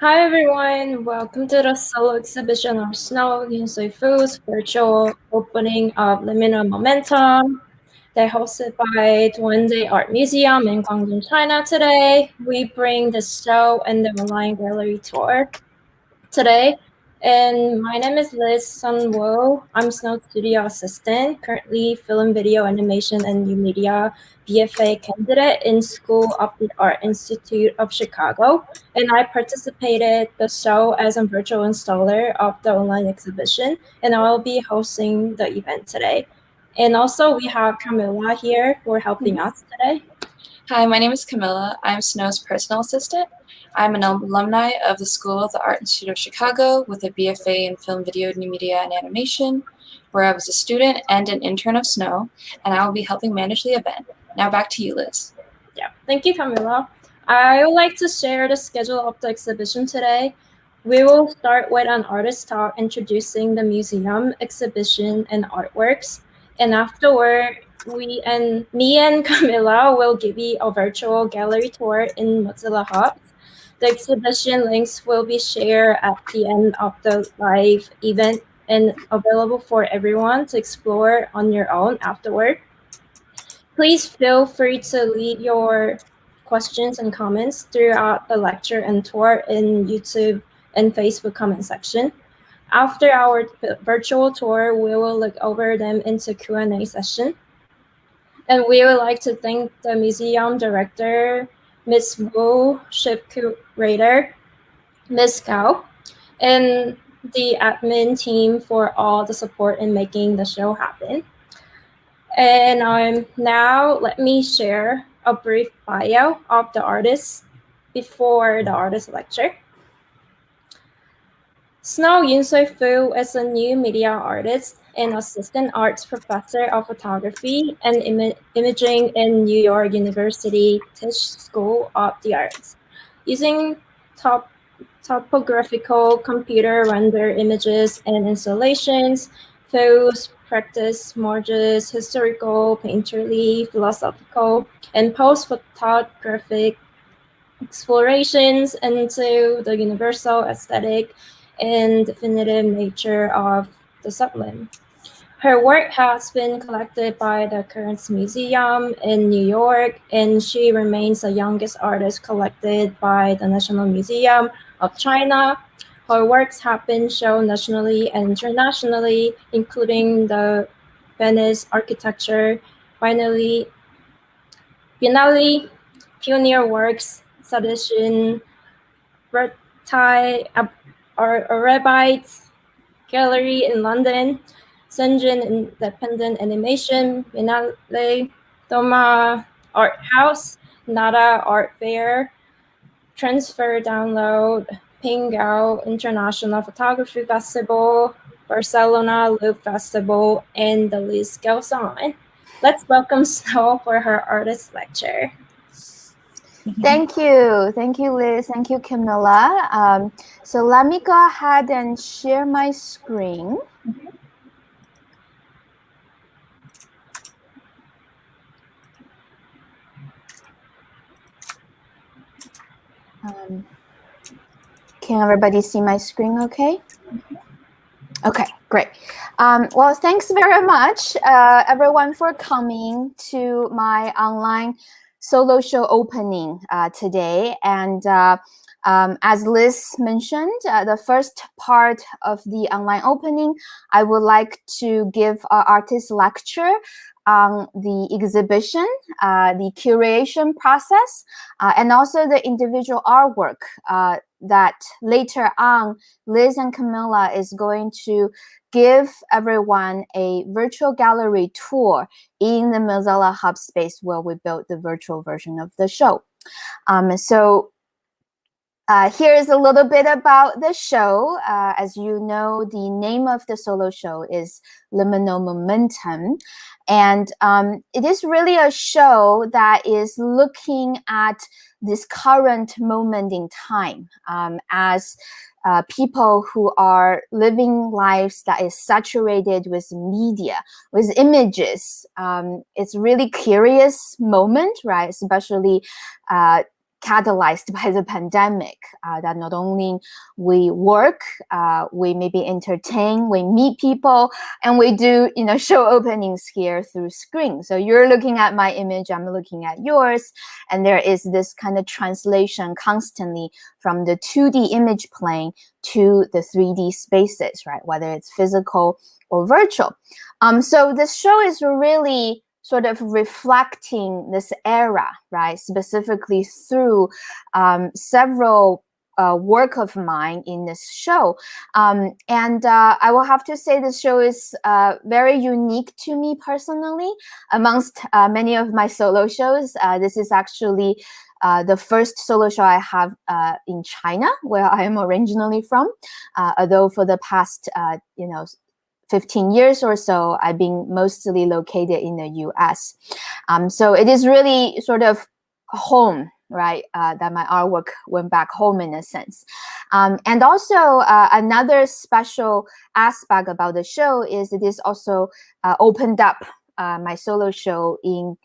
Hi everyone, welcome to the solo exhibition of Snow Yunxue Fu's virtual opening of Liminal Momentum. They're hosted by Duende Art Museum in Guangdong, China today. We bring the show and the online gallery tour today. And my name is Liz Seonwoo. I'm Snow Studio Assistant, currently film, video, animation, and new media BFA candidate in School of the Art Institute of Chicago. And I participated the show as a virtual installer of the online exhibition, and I'll be hosting the event today. And also we have Camilla here for helping us today. Hi, my name is Camilla. I'm Snow's personal assistant. I'm an alumni of the School of the Art Institute of Chicago with a BFA in Film, Video, New Media, and Animation, where I was a student and an intern of Snow, and I will be helping manage the event. Now back to you, Liz. Yeah, thank you, Camilla. I would like to share the schedule of the exhibition today. We will start with an artist talk introducing the museum, exhibition, and artworks. And afterward, me and Camilla will give you a virtual gallery tour in Mozilla Hubs. The exhibition links will be shared at the end of the live event and available for everyone to explore on your own afterward. Please feel free to leave your questions and comments throughout the lecture and tour in YouTube and Facebook comment section. After our virtual tour, we will look over them into Q&A session. And we would like to thank the museum director, Ms. Wu, ship curator, Ms. Gao, and the admin team for all the support in making the show happen. And now let me share a brief bio of the artist before the artist lecture. Snow Yunxue Fu is a new media artist and assistant arts professor of photography and imaging in New York University Tisch School of the Arts. Using topographical computer render images and installations, Fu's practice merges historical, painterly, philosophical, and post-photographic explorations into the universal aesthetic and definitive nature of the sublime. Her work has been collected by the Currents Museum in New York, and she remains the youngest artist collected by the National Museum of China. Her works have been shown nationally and internationally, including the Venice Architecture Biennale, Pioneer Works, Sedition, Vertai, Arabites Gallery in London, Shenzhen Independent Animation Biennale, Doma Art House, Nara Art Fair, Transfer Download, Pingao International Photography Festival, Barcelona Loop Festival, and the list goes on. Let's welcome Snow for her artist lecture. Thank you, Liz. Thank you, Camilla. So let me go ahead and share my screen. Can everybody see my screen okay? Okay, great. Well, thanks very much, everyone, for coming to my online solo show opening today. And as Liz mentioned, the first part of the online opening, I would like to give an artist lecture on the exhibition, the curation process, and also the individual artwork that later on Liz and Camilla is going to give everyone a virtual gallery tour in the Mozilla Hubs space where we built the virtual version of the show. Here's a little bit about the show. As you know, the name of the solo show is Liminal Momentum. And it is really a show that is looking at this current moment in time as people who are living lives that is saturated with media, with images. It's really curious moment, right? Especially catalyzed by the pandemic, that not only we work, we maybe entertain, we meet people, and we do, show openings here through screen. So you're looking at my image, I'm looking at yours, and there is this kind of translation constantly from the 2D image plane to the 3D spaces, right? Whether it's physical or virtual. So this show is really sort of reflecting this era, right? Specifically through several work of mine in this show. And I will have to say this show is very unique to me personally. Amongst many of my solo shows, this is actually the first solo show I have in China, where I am originally from, although for the past, 15 years or so, I've been mostly located in the US. So it is really sort of home, right? That my artwork went back home in a sense. And also another special aspect about the show is it is also opened up my solo show in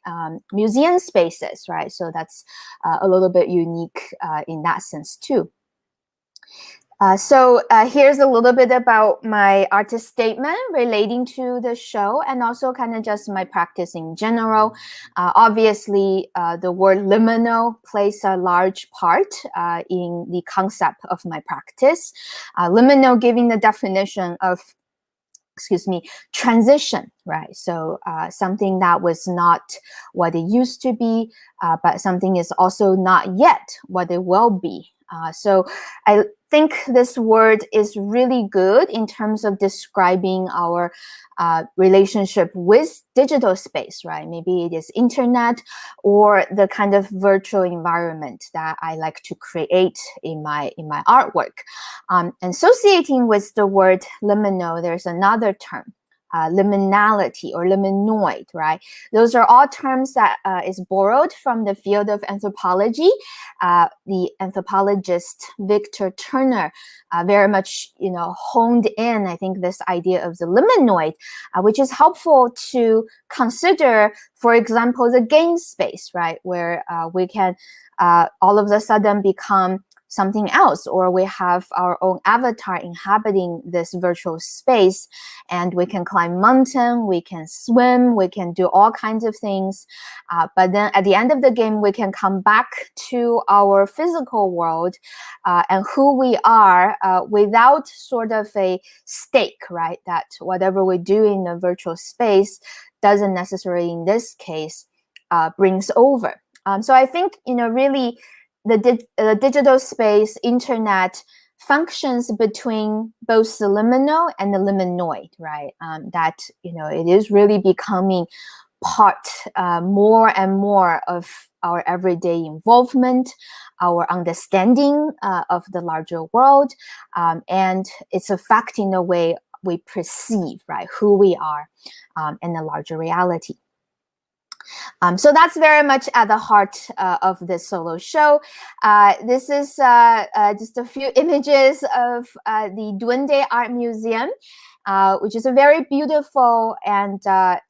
museum spaces, right? So that's a little bit unique in that sense too. So here's a little bit about my artist statement relating to the show, and also kind of just my practice in general. Obviously, the word liminal plays a large part in the concept of my practice. Liminal giving the definition of, transition, right? So something that was not what it used to be, but something is also not yet what it will be. So I think this word is really good in terms of describing our relationship with digital space, right? Maybe it is internet or the kind of virtual environment that I like to create in my artwork. Associating with the word liminal, there's another term. Liminality or liminoid, right? Those are all terms that is borrowed from the field of anthropology. The anthropologist Victor Turner very much, honed in, I think, this idea of the liminoid, which is helpful to consider, for example, the game space, right? Where we can all of a sudden become something else, or we have our own avatar inhabiting this virtual space, and we can climb mountain, we can swim, we can do all kinds of things, but then at the end of the game we can come back to our physical world and who we are without sort of a stake, right? That whatever we do in the virtual space doesn't necessarily in this case brings over. So I think, really the digital space, internet, functions between both the liminal and the liminoid, right? That, it is really becoming part more and more of our everyday involvement, our understanding of the larger world, and it's affecting the way we perceive, right, who we are in the larger reality. So that's very much at the heart of this solo show. This is just a few images of the Duende Art Museum, which is a very beautiful and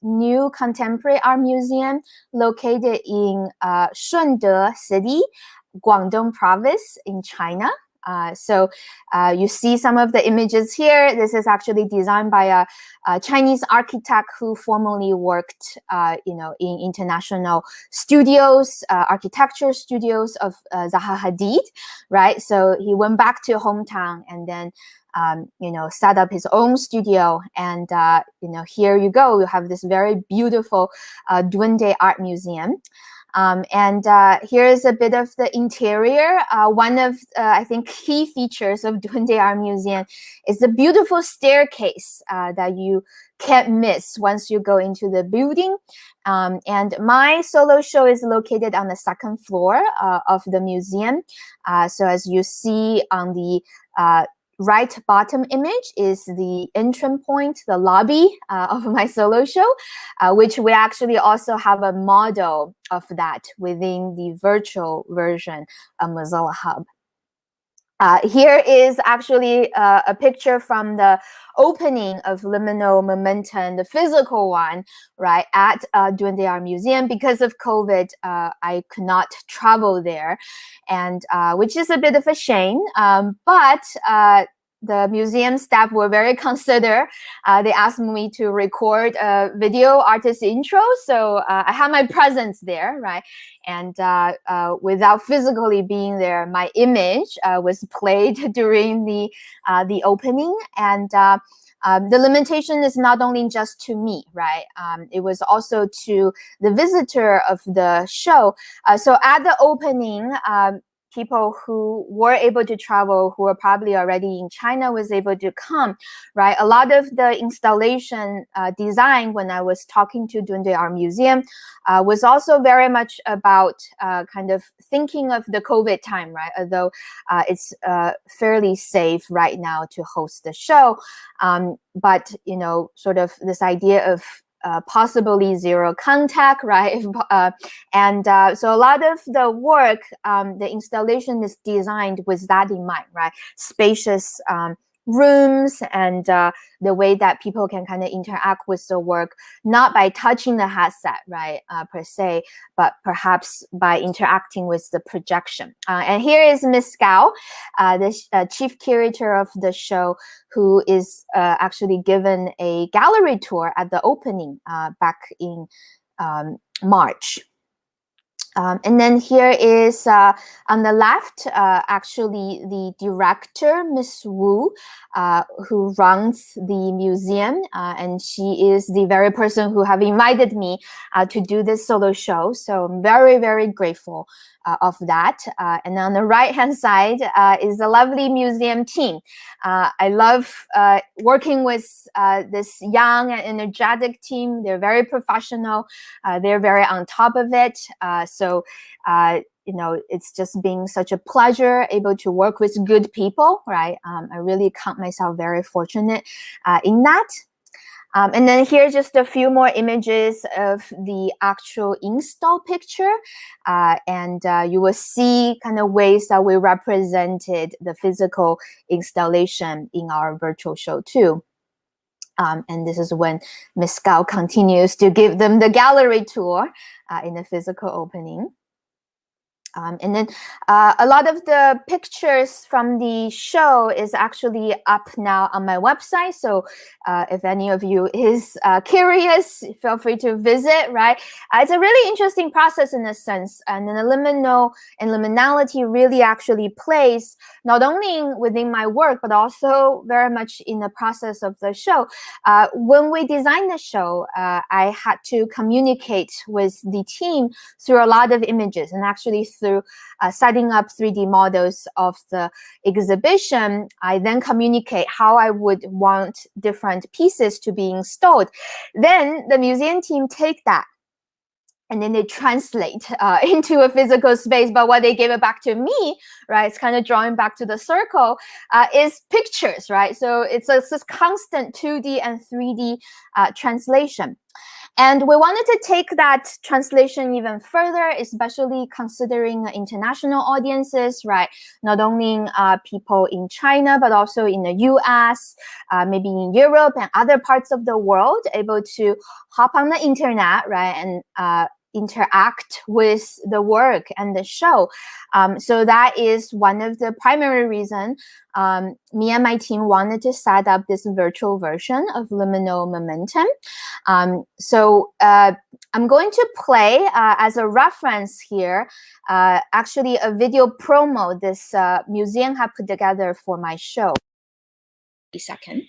new contemporary art museum located in Shunde City, Guangdong province in China. So you see some of the images here. This is actually designed by a Chinese architect who formerly worked, in international studios, architecture studios of Zaha Hadid, right? So he went back to hometown and then, set up his own studio. And, here you go. You have this very beautiful Duende Art Museum. And here's a bit of the interior. One of, I think, key features of Duende Art Museum is the beautiful staircase that you can't miss once you go into the building. And my solo show is located on the second floor of the museum. So as you see on the right bottom image is the entrance point, the lobby of my solo show, which we actually also have a model of that within the virtual version of Mozilla Hub. Here is actually a picture from the opening of Liminal Momentum, the physical one, right, at Duende Art Museum. Because of COVID, I could not travel there, and which is a bit of a shame. But the museum staff were very considerate. They asked me to record a video artist intro, so I have my presence there, right? And without physically being there, my image was played during the opening. And the limitation is not only just to me, right? It was also to the visitor of the show. So at the opening, people who were able to travel, who were probably already in China, was able to come, right? A lot of the installation design when I was talking to Duende Art Museum was also very much about kind of thinking of the COVID time, right? Although it's fairly safe right now to host the show. But, you know, sort of this idea of possibly zero contact, right? So a lot of the work, the installation is designed with that in mind, right? Spacious rooms and the way that people can kind of interact with the work, not by touching the headset, right, per se, but perhaps by interacting with the projection. And here is Ms. Gao, the chief curator of the show, who is actually given a gallery tour at the opening back in March. And then here is on the left, actually the director, Ms. Wu, who runs the museum, and she is the very person who have invited me to do this solo show. So I'm very, very grateful of that. And on the right-hand side is the lovely museum team. I love working with this young and energetic team. They're very professional. They're very on top of it. So, you know, it's just been such a pleasure able to work with good people, right? I really count myself very fortunate in that. And then here's just a few more images of the actual install picture. And you will see kind of ways that we represented the physical installation in our virtual show too. And this is when Ms. Gao continues to give them the gallery tour in the physical opening. And then a lot of the pictures from the show is actually up now on my website. So if any of you is curious, feel free to visit, right? It's a really interesting process in a sense. And then the liminal and liminality really actually plays not only within my work, but also very much in the process of the show. When we designed the show, I had to communicate with the team through a lot of images, and actually through setting up 3D models of the exhibition, I then communicate how I would want different pieces to be installed. Then the museum team take that and then they translate into a physical space. But what they give it back to me, right, it's kind of drawing back to the circle, is pictures, right? So it's this constant 2D and 3D translation. And we wanted to take that translation even further, especially considering international audiences, right? Not only people in China, but also in the US, maybe in Europe and other parts of the world, able to hop on the internet, right? And interact with the work and the show. So that is one of the primary reasons me and my team wanted to set up this virtual version of Liminal Momentum. So I'm going to play as a reference here, actually a video promo this museum have put together for my show. A second.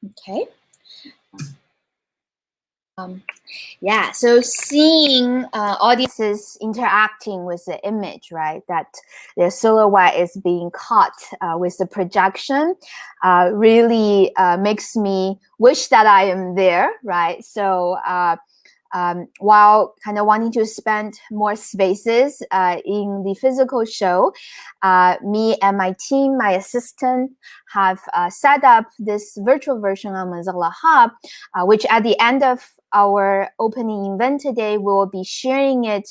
Okay. Yeah, so seeing audiences interacting with the image, right, that their silhouette is being caught with the projection really makes me wish that I am there, right? So while kind of wanting to spend more spaces in the physical show, me and my team, my assistant, have set up this virtual version of Mozilla Hub, which at the end of our opening event today, we will be sharing it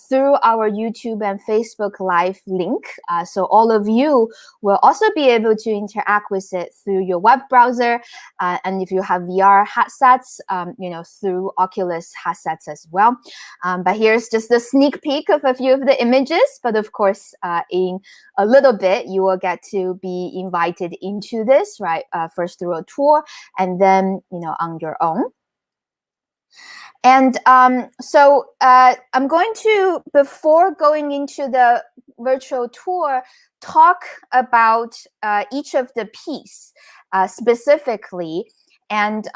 through our YouTube and Facebook Live link. So all of you will also be able to interact with it through your web browser, and if you have VR headsets, through Oculus headsets as well. But here's just a sneak peek of a few of the images. But of course, in a little bit, you will get to be invited into this, right? First through a tour, and then on your own. And so I'm going to, before going into the virtual tour, talk about each of the piece specifically. And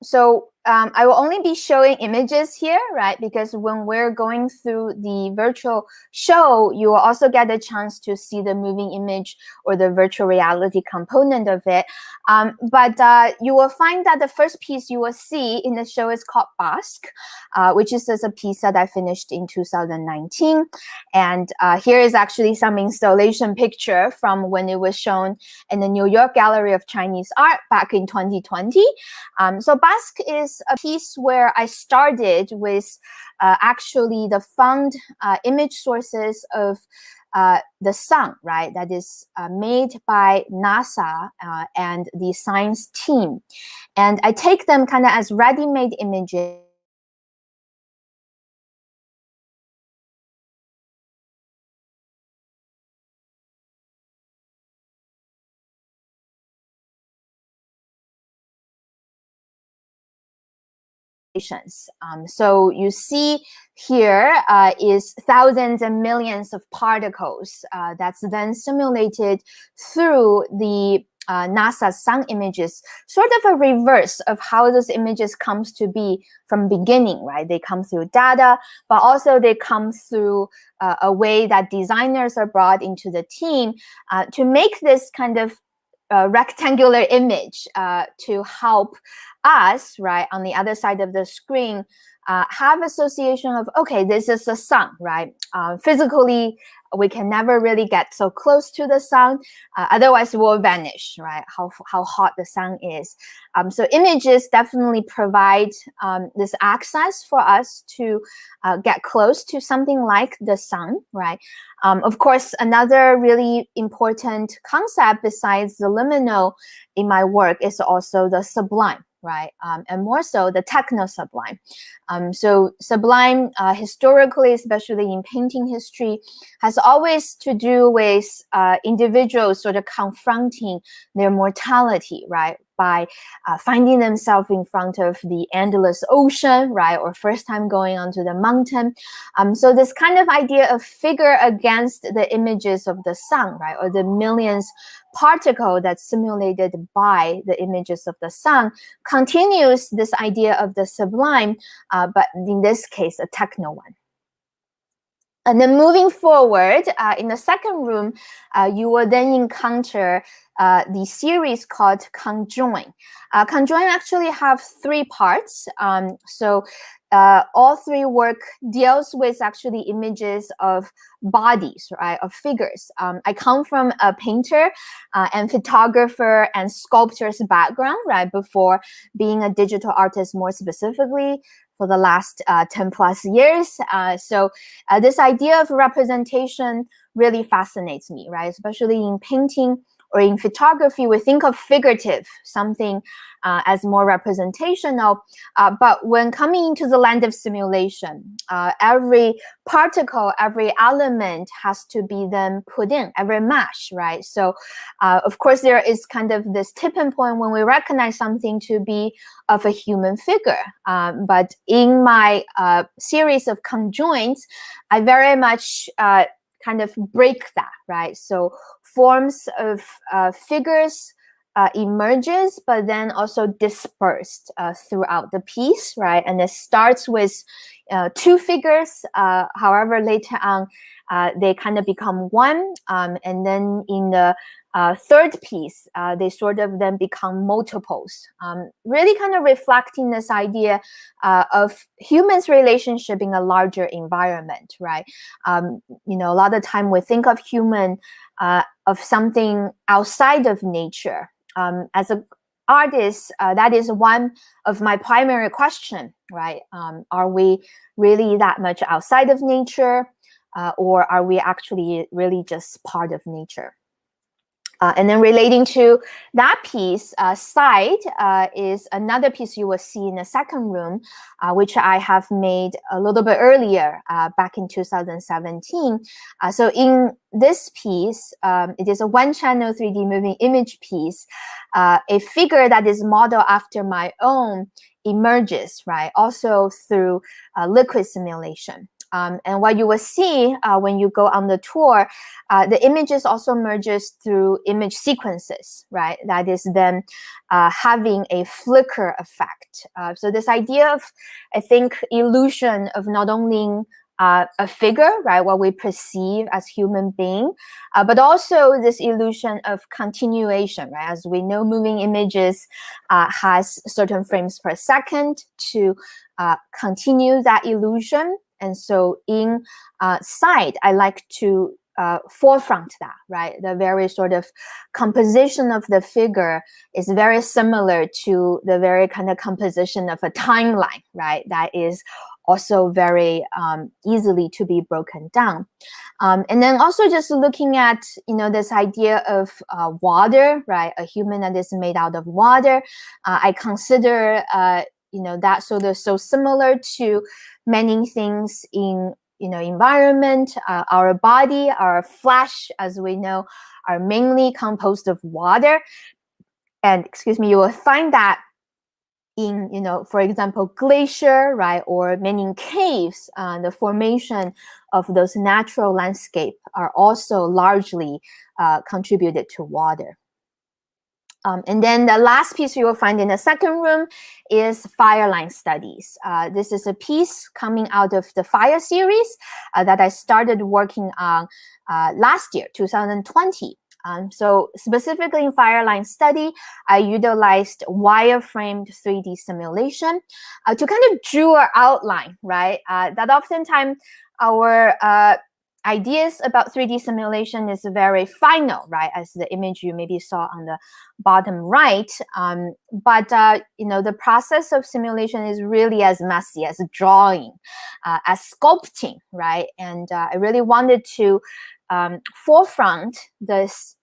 so I will only be showing images here, right? Because when we're going through the virtual show, you will also get a chance to see the moving image or the virtual reality component of it. But you will find that the first piece you will see in the show is called Basque, which is a piece that I finished in 2019. And here is actually some installation picture from when it was shown in the New York Gallery of Chinese Art back in 2020. So Basque is a piece where I started with actually the found image sources of the sun, right? That is made by NASA and the science team. And I take them kind of as ready-made images. So you see here is thousands and millions of particles that's then simulated through the NASA sun images, sort of a reverse of how those images comes to be from beginning, right? They come through data, but also they come through a way that designers are brought into the team to make this kind of rectangular image to help us, right, on the other side of the screen, have association of, okay, this is the sun, right? Physically, we can never really get so close to the sun, otherwise it will vanish, right? How hot the sun is. So images definitely provide this access for us to get close to something like the sun, right? Of course, another really important concept besides the liminal in my work is also the sublime, right? And more so the techno-sublime. So sublime, historically, especially in painting history, has always to do with individuals sort of confronting their mortality, right? By finding themselves in front of the endless ocean, right? Or first time going onto the mountain. So this kind of idea of figure against the images of the sun, right? Or the millions particle that's simulated by the images of the sun continues this idea of the sublime, but in this case, a techno one. And then moving forward, in the second room, you will then encounter the series called Conjoin. Conjoin actually have three parts. So all three work deals with actually images of bodies, right, of figures. I come from a painter and photographer and sculptor's background, right, before being a digital artist more specifically for the last 10 plus years. So this idea of representation really fascinates me, right? Especially in painting or in photography, we think of figurative, something as more representational. But when coming into the land of simulation, every particle, every element has to be then put in, every mesh, right? So of course, there is kind of this tipping point when we recognize something to be of a human figure. But in my series of conjoins, I very much kind of break that, right? So forms of figures emerges, but then also dispersed throughout the piece, right? And it starts with two figures. However, later on, they kind of become one. And then in the third piece, they sort of then become multiples, really kind of reflecting this idea of humans' relationship in a larger environment, right? You know, a lot of time we think of human of something outside of nature. As an artist, that is one of my primary question, right? Are we really that much outside of nature, or are we actually really just part of nature? And then relating to that piece, side is another piece you will see in the second room, which I have made a little bit earlier, back in 2017. So in this piece, it is a one-channel 3D moving image piece. A figure that is modeled after my own emerges, right? Also through liquid simulation. And what you will see when you go on the tour, the images also merges through image sequences, right? That is then having a flicker effect. So this idea of, I think, illusion of not only a figure, right, what we perceive as human being, but also this illusion of continuation, right? As we know, moving images has certain frames per second to continue that illusion. And so in side, I like to forefront that, right? The very sort of composition of the figure is very similar to the very kind of composition of a timeline, right? That is also very easily to be broken down. And then also just looking at, you know, this idea of water, right? A human that is made out of water. I consider, you know, that sort of so similar to many things in, you know, environment. Our body, our flesh, as we know, are mainly composed of water. And excuse me, you will find that in, you know, for example, glacier, right, or many caves, the formation of those natural landscape are also largely contributed to water. And then the last piece you will find in the second room is fireline studies. This is a piece coming out of the fire series that I started working on last year, 2020. So specifically in fireline study, I utilized wireframed 3D simulation to kind of draw an outline, right? That oftentimes our ideas about 3D simulation is very final, right? As the image you maybe saw on the bottom right. But you know, the process of simulation is really as messy as drawing, as sculpting, right? And I really wanted to forefront this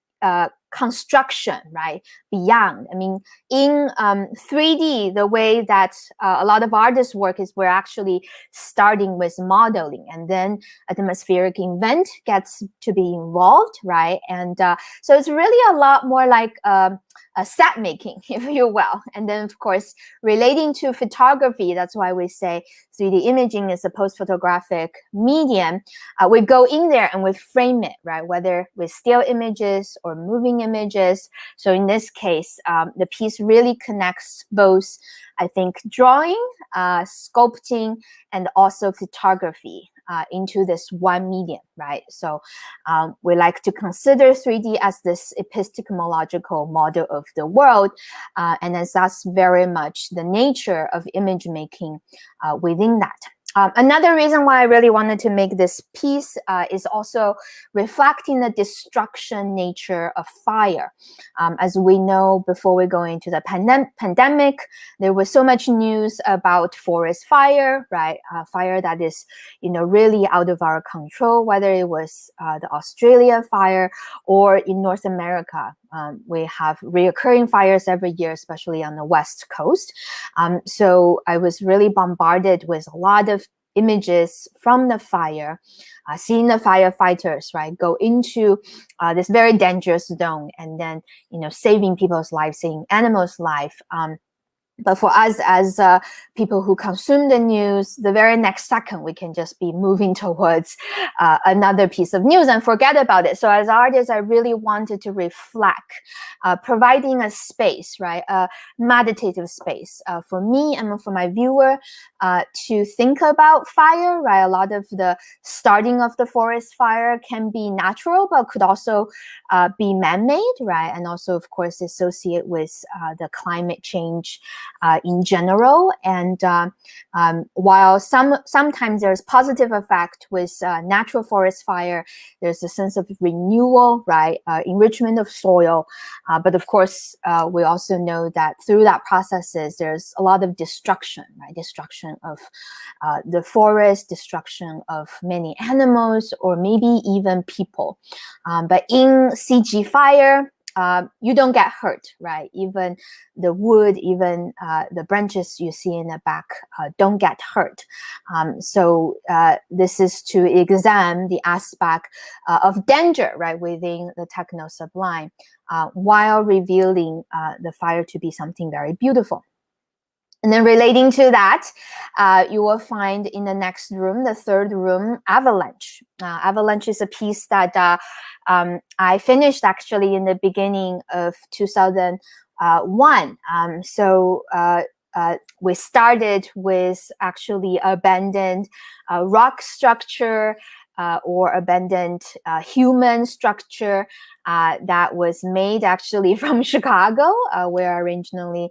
construction, right? Beyond, I mean, in 3D, the way that a lot of artists work is we're actually starting with modeling, and then atmospheric event gets to be involved, right? And so it's really a lot more like a set making, if you will. And then, of course, relating to photography, that's why we say 3D imaging is a post-photographic medium. We go in there and we frame it, right? Whether with still images or moving images. So in this case, the piece really connects both, I think, drawing, sculpting, and also photography into this one medium, right? So we like to consider 3D as this epistemological model of the world, and as that's very much the nature of image making within that. Another reason why I really wanted to make this piece is also reflecting the destruction nature of fire. As we know, before we go into the pandemic, there was so much news about forest fire, right? Fire that is, you know, really out of our control, whether it was the Australia fire or in North America. We have reoccurring fires every year, especially on the West Coast. So I was really bombarded with a lot of images from the fire, seeing the firefighters, right, go into this very dangerous zone, and then, you know, saving people's lives, saving animals' life. But for us as people who consume the news, the very next second, we can just be moving towards another piece of news and forget about it. So as artists, I really wanted to reflect, providing a space, right, a meditative space for me and for my viewer to think about fire, right? A lot of the starting of the forest fire can be natural, but could also be man-made, right? And also, of course, associate with the climate change in general. And while sometimes there's positive effect with natural forest fire, there's a sense of renewal, right? Enrichment of soil. But of course, we also know that through that processes, there's a lot of destruction, right? Destruction of the forest, destruction of many animals, or maybe even people. But in CG fire, you don't get hurt, right? Even the wood, even the branches you see in the back don't get hurt. So this is to examine the aspect of danger, right, within the techno sublime, while revealing the fire to be something very beautiful. And then relating to that, you will find in the next room, the third room, Avalanche. Avalanche is a piece that I finished actually in the beginning of 2001. So we started with actually abandoned rock structure or abandoned human structure that was made actually from Chicago, where I originally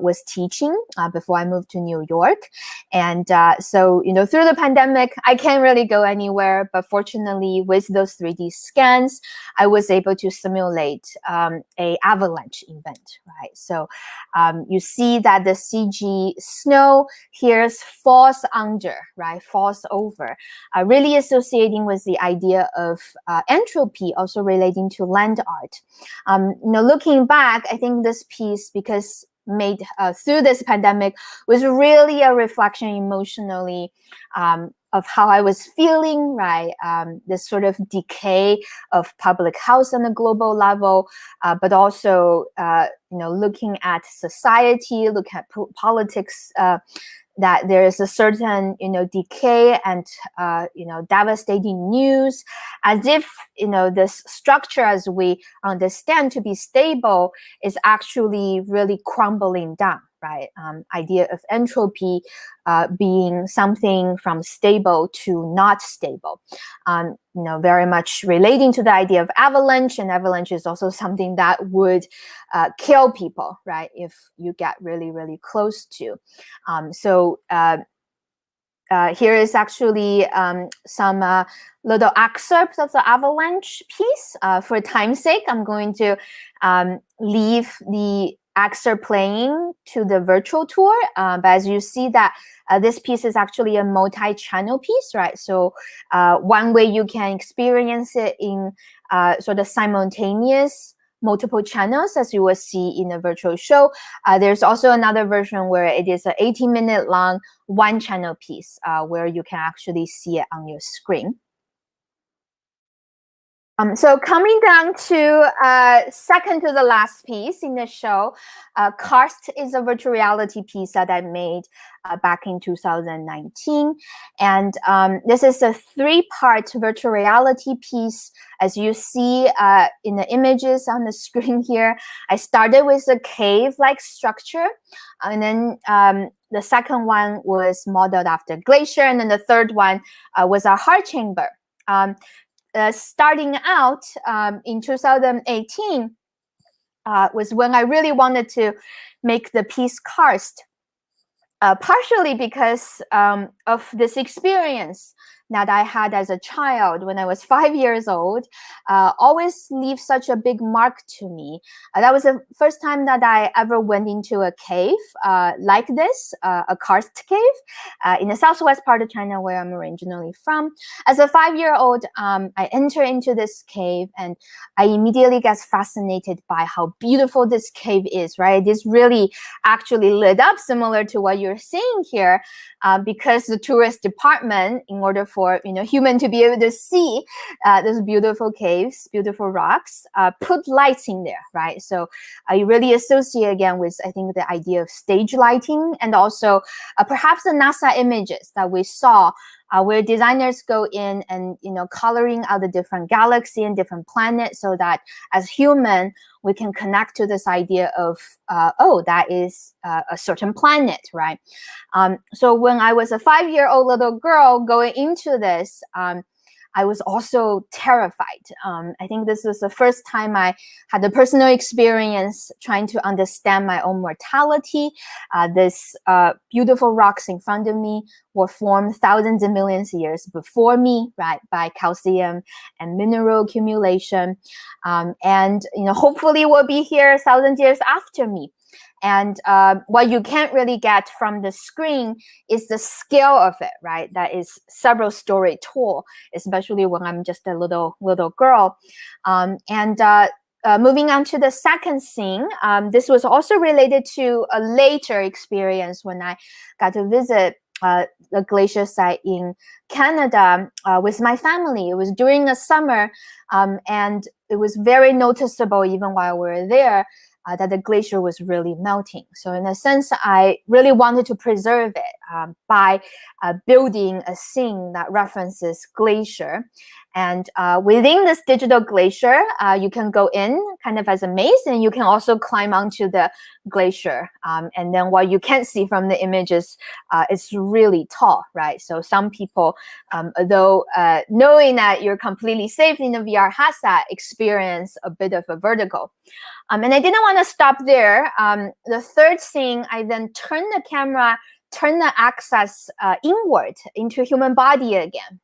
was teaching before I moved to New York. And so, you know, through the pandemic, I can't really go anywhere. But fortunately, with those 3D scans, I was able to simulate a avalanche event, right? So you see that the CG snow here falls under, right? Falls over, really associating with the idea of entropy, also relating to land art. You know, looking back, I think this piece, because made through this pandemic, was really a reflection emotionally of how I was feeling, right? This sort of decay of public health on a global level, but also, you know, looking at society, look at politics, that there is a certain, you know, decay and, you know, devastating news, as if, you know, this structure as we understand to be stable is actually really crumbling down, right? Idea of entropy being something from stable to not stable. You know, very much relating to the idea of avalanche, and avalanche is also something that would kill people, right? If you get really, really close to. So here is actually some little excerpts of the avalanche piece. For time's sake, I'm going to leave the excerpt playing to the virtual tour. But as you see that this piece is actually a multi-channel piece, right? So one way you can experience it in sort of simultaneous multiple channels, as you will see in a virtual show. There's also another version where it is an 18-minute long one-channel piece where you can actually see it on your screen. So coming down to second to the last piece in the show, Karst is a virtual reality piece that I made back in 2019. And this is a 3-part virtual reality piece. As you see in the images on the screen here, I started with a cave-like structure. And then the second one was modeled after glacier. And then the third one was a heart chamber. Starting out in 2018 was when I really wanted to make the piece Karst, partially because of this experience that I had as a child when I was 5 years old, always leave such a big mark to me. That was the first time that I ever went into a cave like this, a karst cave, in the southwest part of China where I'm originally from. As a 5-year-old, I enter into this cave and I immediately get fascinated by how beautiful this cave is, right? It is really actually lit up similar to what you're seeing here, because the tourist department, in order for human to be able to see those beautiful caves, beautiful rocks, put lights in there, right? So I really associate again with, I think, the idea of stage lighting, and also perhaps the NASA images that we saw where designers go in and coloring out the different galaxy and different planets, so that as human we can connect to this idea of oh, that is a certain planet, right? So when I was a 5-year-old little girl going into this, I was also terrified. I think this was the first time I had a personal experience trying to understand my own mortality. This beautiful rocks in front of me were formed thousands of millions of years before me, right, by calcium and mineral accumulation. And hopefully will be here 1,000 years after me. And what you can't really get from the screen is the scale of it, right? That is several story tall, especially when I'm just a little girl. Moving on to the second scene, this was also related to a later experience when I got to visit the glacier site in Canada with my family. It was during the summer, and it was very noticeable even while we were there that the glacier was really melting. So in a sense, I really wanted to preserve it by building a scene that references glacier. And within this digital glacier, you can go in kind of as a maze, and you can also climb onto the glacier. And then what you can't see from the images is really tall, right? So some people, though knowing that you're completely safe in the VR headset, experience a bit of a vertigo. And I didn't want to stop there. The third scene, I then turned the axis inward into human body again,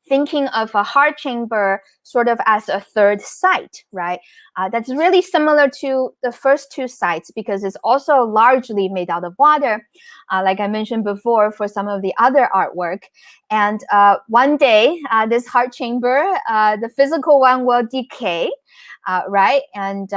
thinking of a heart chamber sort of as a third site, right? That's really similar to the first two sites because it's also largely made out of water, like I mentioned before for some of the other artwork. And one day, this heart chamber, the physical one will decay, right? And,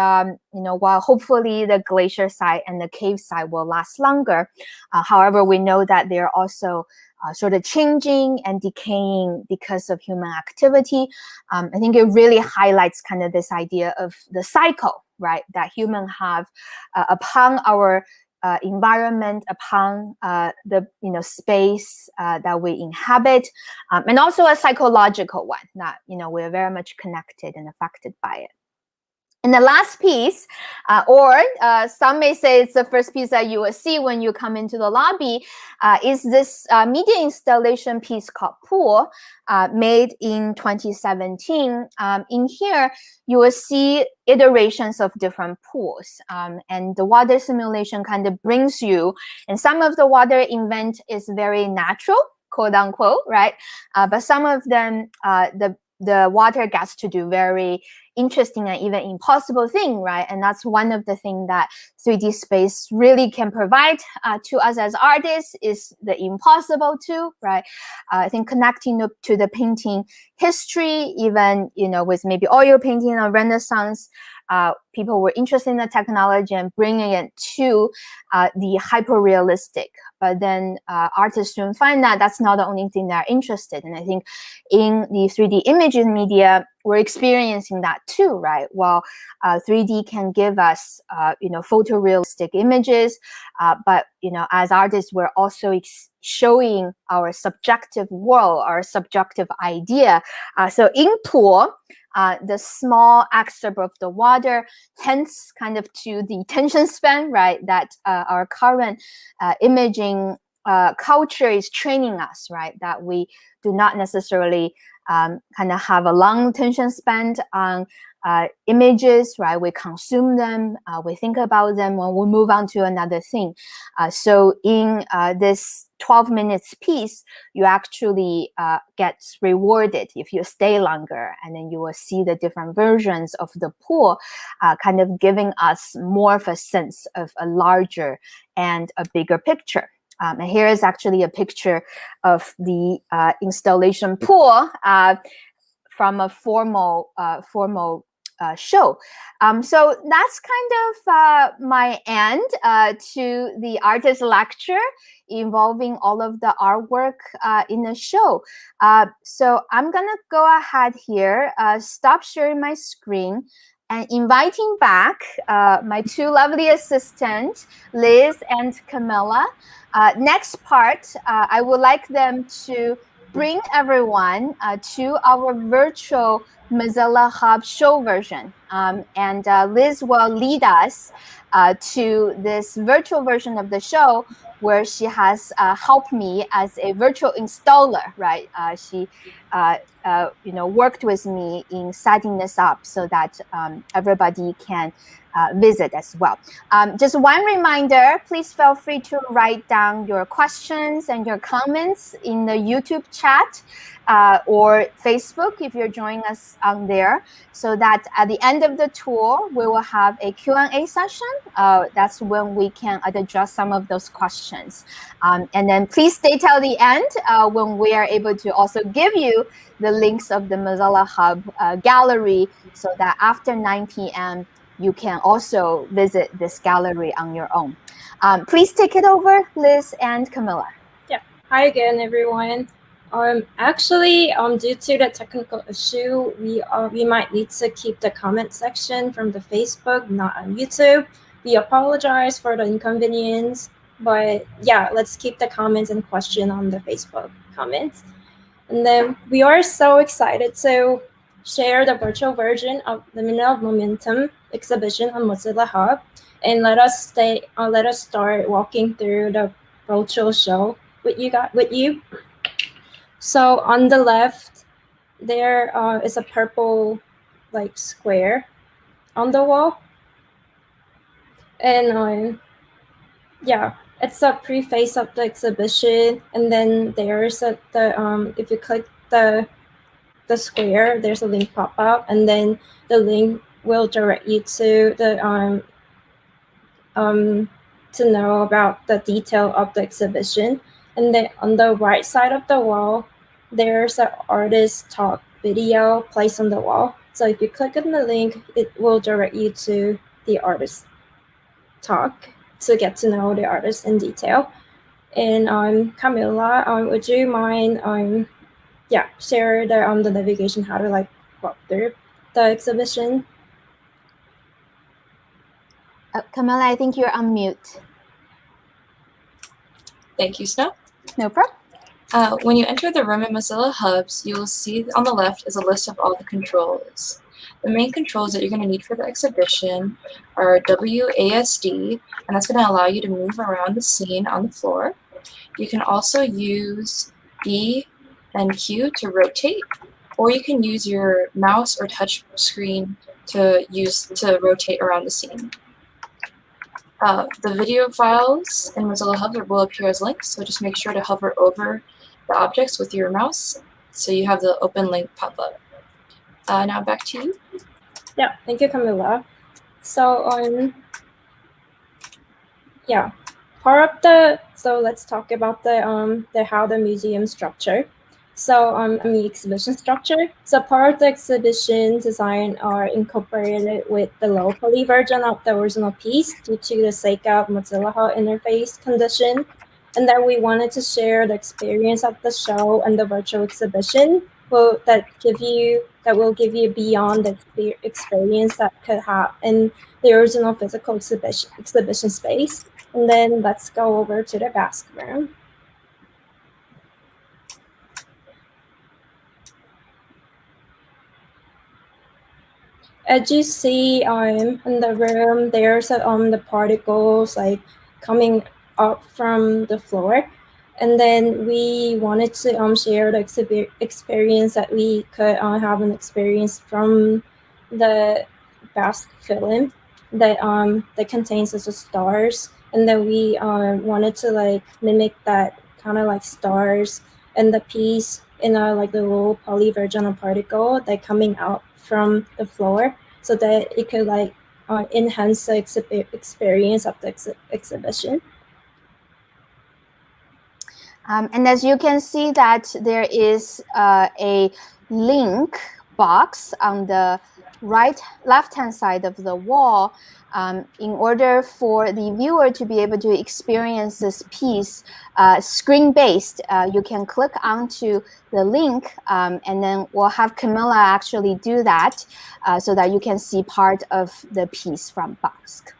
while hopefully the glacier site and the cave site will last longer. However, we know that they're also sort of changing and decaying because of human activity. I think it really highlights kind of this idea of the cycle, right? That humans have upon our environment, upon the space that we inhabit, and also a psychological one that we're very much connected and affected by it. And the last piece, or some may say it's the first piece that you will see when you come into the lobby, is this media installation piece called Pool, made in 2017. In here, you will see iterations of different pools. And the water simulation kind of brings you, and some of the water event is very natural, quote unquote, right? But some of them, the water gets to do very interesting and even impossible thing, right? And that's one of the things that 3D space really can provide to us as artists is the impossible too, right? I think connecting to the painting history, even, with maybe oil painting or Renaissance, people were interested in the technology and bringing it to the hyper-realistic. But then artists soon find that that's not the only thing they're interested in. I think in the 3D images media, we're experiencing that too, right? While 3D can give us, photorealistic images, but, as artists, we're also showing our subjective world, our subjective idea. So in Pool, the small excerpt of the water, hence kind of to the attention span, right, that our current imaging culture is training us, right, that we do not necessarily kind of have a long attention span on images, right? We consume them, we think about them when we move on to another thing. So in this 12 minutes piece, you actually get rewarded if you stay longer, and then you will see the different versions of the pool, kind of giving us more of a sense of a larger and a bigger picture. And here is actually a picture of the installation pool from a formal show. So that's kind of my end to the artist lecture involving all of the artwork in the show. So I'm gonna go ahead here, stop sharing my screen, and inviting back my two lovely assistants, Liz and Camilla. Next part, I would like them to bring everyone to our virtual Mozilla Hub show version. And Liz will lead us to this virtual version of the show where she has helped me as a virtual installer, right? She worked with me in setting this up so that everybody can visit as well. Just one reminder, please feel free to write down your questions and your comments in the YouTube chat or Facebook if you're joining us on there, so that at the end of the tour, we will have a Q&A session. That's when we can address some of those questions. And then please stay till the end when we are able to also give you the links of the Mozilla Hub gallery, so that after 9 p.m., you can also visit this gallery on your own. Please take it over, Liz and Camilla. Yeah. Hi again, everyone. Actually, due to the technical issue, we might need to keep the comment section from the Facebook, not on YouTube. We apologize for the inconvenience, but yeah, let's keep the comments and question on the Facebook comments. And then we are so excited to share the virtual version of the Liminal Momentum exhibition on Mozilla Hub, and let us start walking through the virtual show with you. So on the left, there is a purple square on the wall, and yeah, it's a preface of the exhibition. And then there's if you click the square, there's a link pop up, and then the link will direct you to the to know about the detail of the exhibition. And then on the right side of the wall, there's an artist talk video placed on the wall. So if you click on the link, it will direct you to the artist talk to get to know the artist in detail. And Camilla, would you mind share the navigation, how to walk through the exhibition? Camilla, I think you're on mute. Thank you, Snow. No problem. When you enter the room in Mozilla Hubs, you will see on the left is a list of all the controls. The main controls that you're going to need for the exhibition are WASD, and that's going to allow you to move around the scene on the floor. You can also use B and Q to rotate, or you can use your mouse or touch screen to rotate around the scene. The video files in Mozilla Hubs will appear as links, so just make sure to hover over the objects with your mouse so you have the open link pop up. Now back to you. Yeah, thank you, Camilla. So let's talk about the how the museum structure. So exhibition structure. So part of the exhibition design are incorporated with the low poly version of the original piece due to the sake of Mozilla Hub interface condition. And then we wanted to share the experience of the show and the virtual exhibition that will give you beyond the experience that could have in the original physical exhibition space. And then let's go over to the basket room. As you see in the room, there's the particles coming up from the floor. And then we wanted to share the experience that we could have an experience from the basket film that contains the stars. And then we wanted to mimic that kind of stars in the piece in the little poly version of particle that coming out from the floor, so that it could enhance the experience of the exhibition. And as you can see that there is a link box on the left-hand side of the wall, in order for the viewer to be able to experience this piece screen-based, you can click onto the link, and then we'll have Kamile actually do that so that you can see part of the piece from Bosk.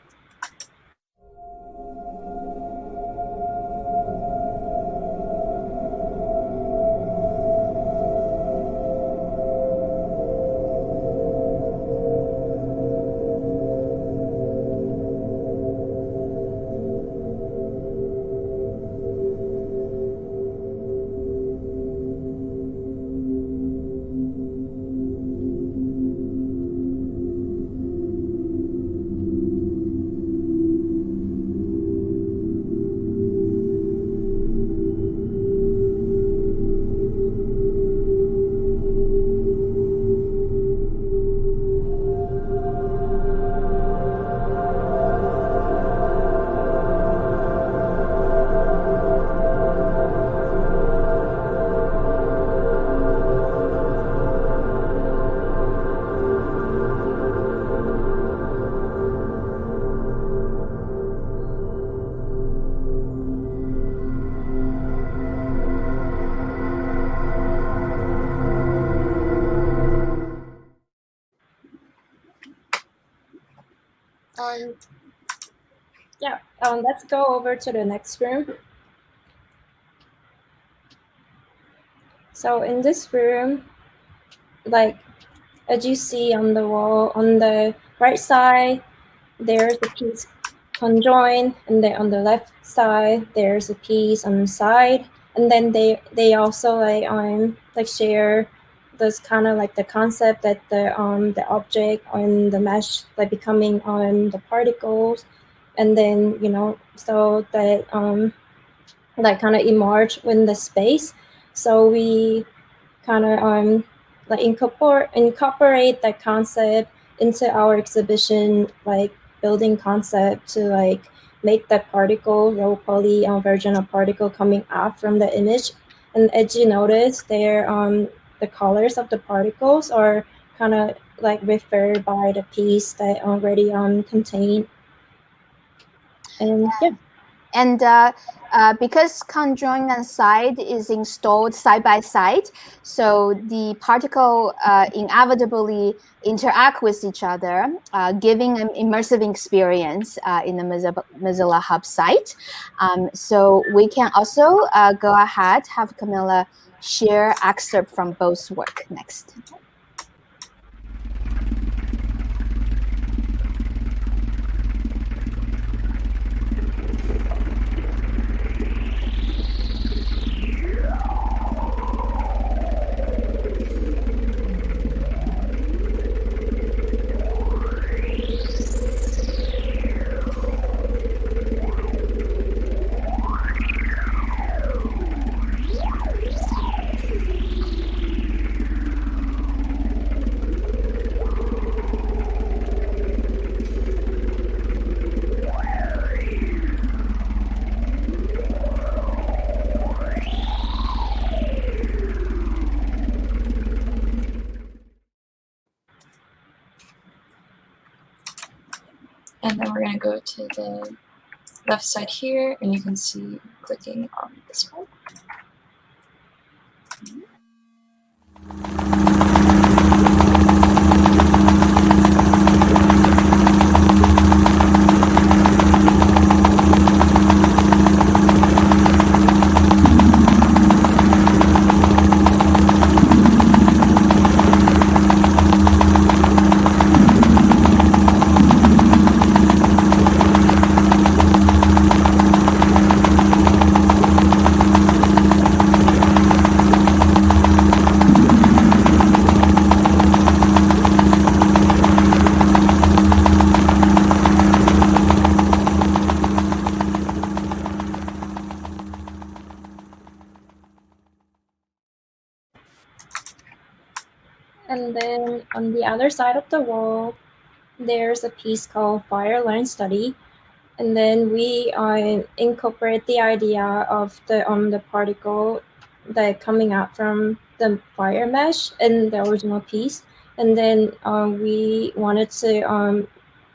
Let's go over to the next room. So in this room, like as you see on the wall, on the right side, there's a piece conjoined, and then on the left side, there's a piece on the side, and then they also like share this kind of like the concept that the object on the mesh like becoming the particles, and then so that like kind of emerge in the space. So we kind of like incorporate that concept into our exhibition, like building concept to like make that particle low poly version of particle coming out from the image. And as you notice, there the colors of the particles are kind of like referred by the piece that already contained. And yeah. And because conjoined and side is installed side by side, so the particle inevitably interact with each other, giving an immersive experience in the Mozilla Hub site. So we can also go ahead, have Kamile share excerpt from both work next. And then we're going to go to the left side here, and you can see clicking on this one. And then on the other side of the wall, there's a piece called Fire Line Study. And then we incorporate the idea of the particle that coming out from the fire mesh in the original piece. and then we wanted to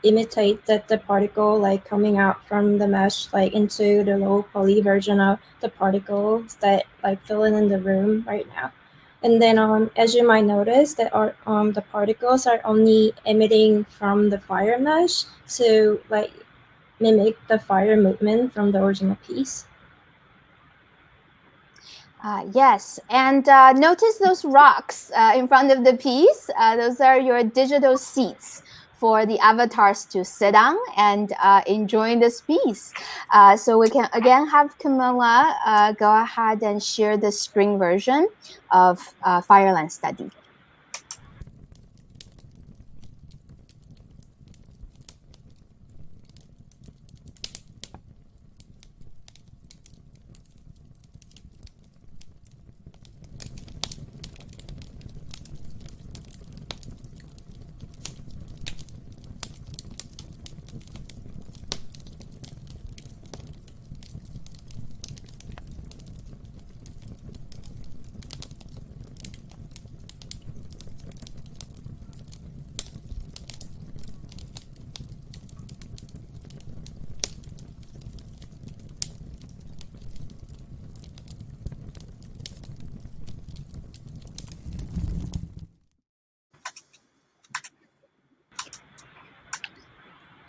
imitate that the particle like coming out from the mesh like into the low poly version of the particles that like filling in the room right now. And then as you might notice that the particles are only emitting from the fire mesh to like mimic the fire movement from the original piece. Yes, and notice those rocks in front of the piece. Those are your digital seats for the avatars to sit on and enjoy this piece. So we can again have Camilla go ahead and share the screen version of Fireland Study.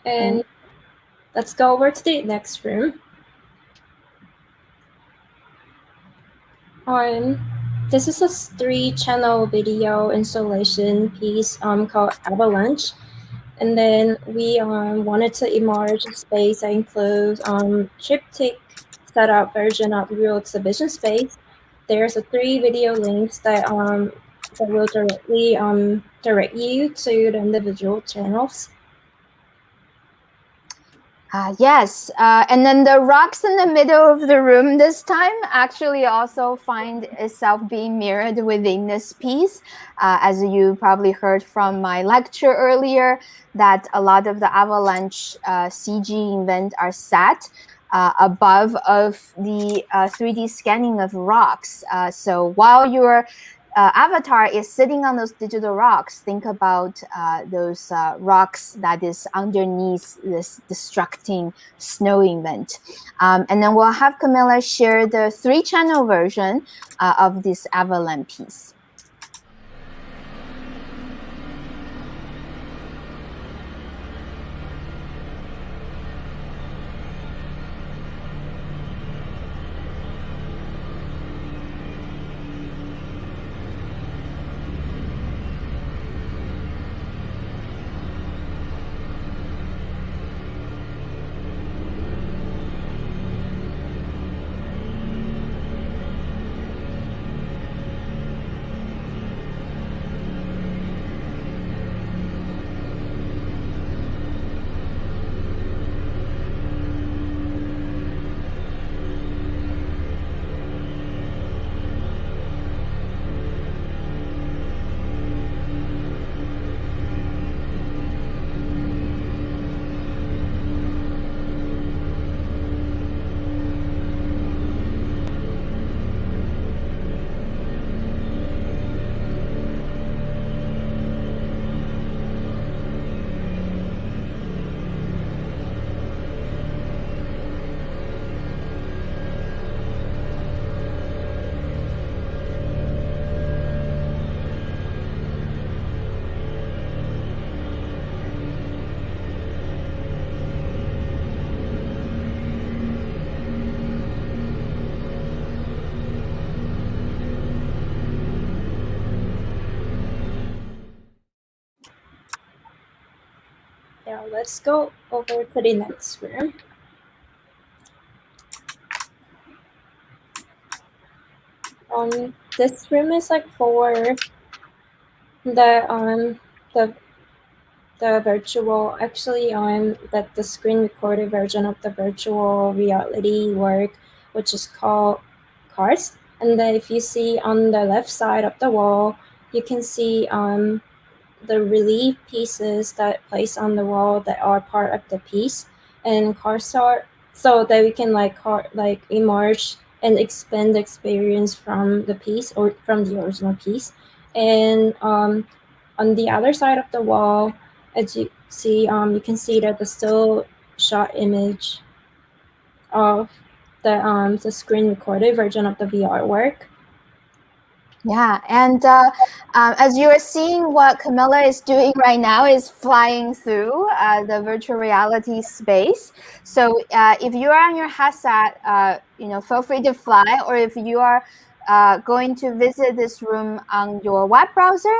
And let's go over to the next room. This is a 3-channel video installation piece called Avalanche. And then we wanted to immerse a space that includes triptych setup version of the real exhibition space. There's 3 video links that will directly direct you to the individual channels. Yes, and then the rocks in the middle of the room this time actually also find itself being mirrored within this piece. As you probably heard from my lecture earlier, that a lot of the avalanche CG event are set above of the 3D scanning of rocks. So while your avatar is sitting on those digital rocks, think about those rocks that is underneath this destructing snow event. And then we'll have Camilla share the 3-channel version of this avalanche piece. Now let's go over to the next room. This room is like for the virtual, actually that the screen recorded version of the virtual reality work, which is called Cars. And then if you see on the left side of the wall, you can see the relief pieces that place on the wall that are part of the piece, and cars are so that we can like immerse and expand the experience from the piece or from the original piece. And on the other side of the wall, as you see, you can see that the still shot image of the screen recorded version of the VR work. Yeah, and as you are seeing, what Kamile is doing right now is flying through the virtual reality space. So if you are on your headset, feel free to fly, or if you are going to visit this room on your web browser,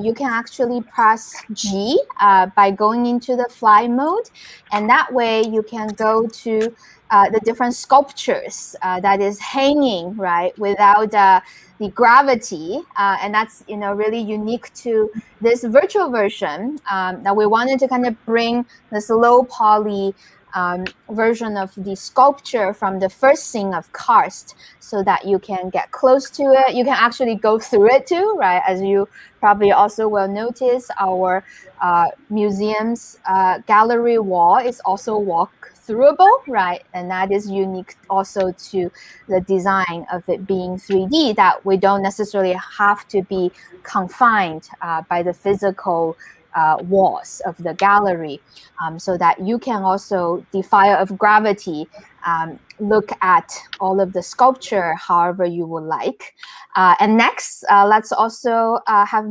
you can actually press G by going into the fly mode, and that way you can go to the different sculptures that is hanging right without the gravity, and that's really unique to this virtual version that we wanted to kind of bring this low poly version of the sculpture from the first scene of Karst, so that you can get close to it. You can actually go through it too, right? As you probably also will notice, our museum's gallery wall is also walk-throughable, right? And that is unique also to the design of it being 3D, that we don't necessarily have to be confined by the physical walls of the gallery, so that you can also defy of gravity, look at all of the sculpture however you would like. And next, let's also have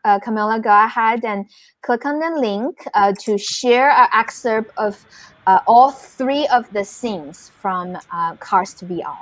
Kamile go ahead and click on the link to share an excerpt of all 3 of the scenes from Karst VR.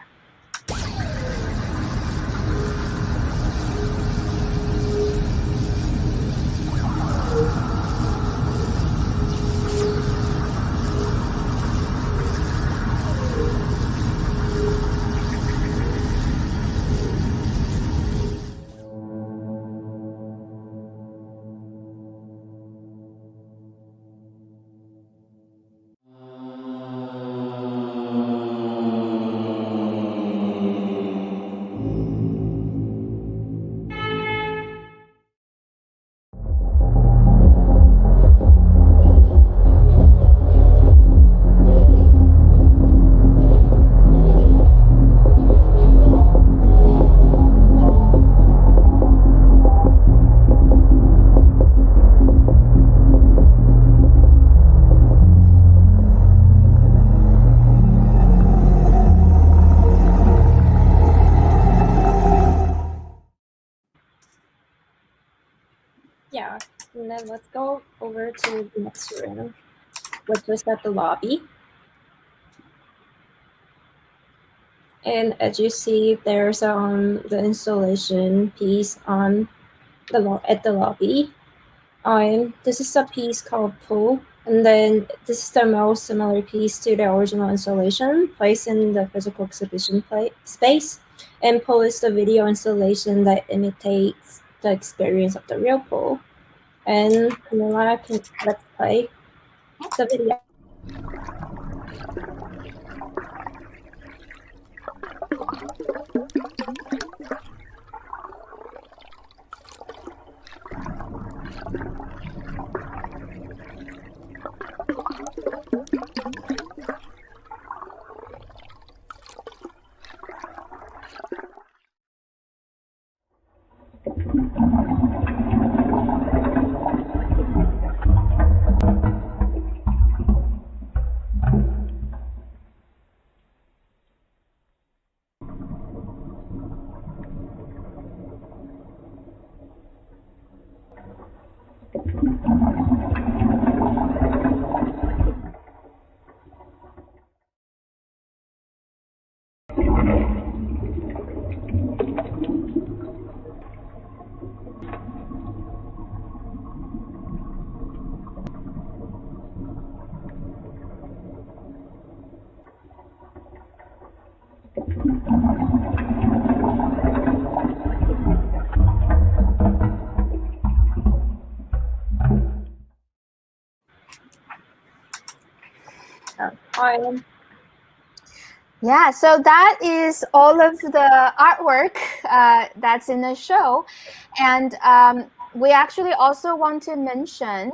Yeah, and then let's go over to the next room, which is at the lobby. And as you see, there's the installation piece on at the lobby. This is a piece called Pool, and then this is the most similar piece to the original installation placed in the physical exhibition space. And Pool is the video installation that imitates the experience of the real pool. And let's play the video. Yeah, so that is all of the artwork that's in the show. And we actually also want to mention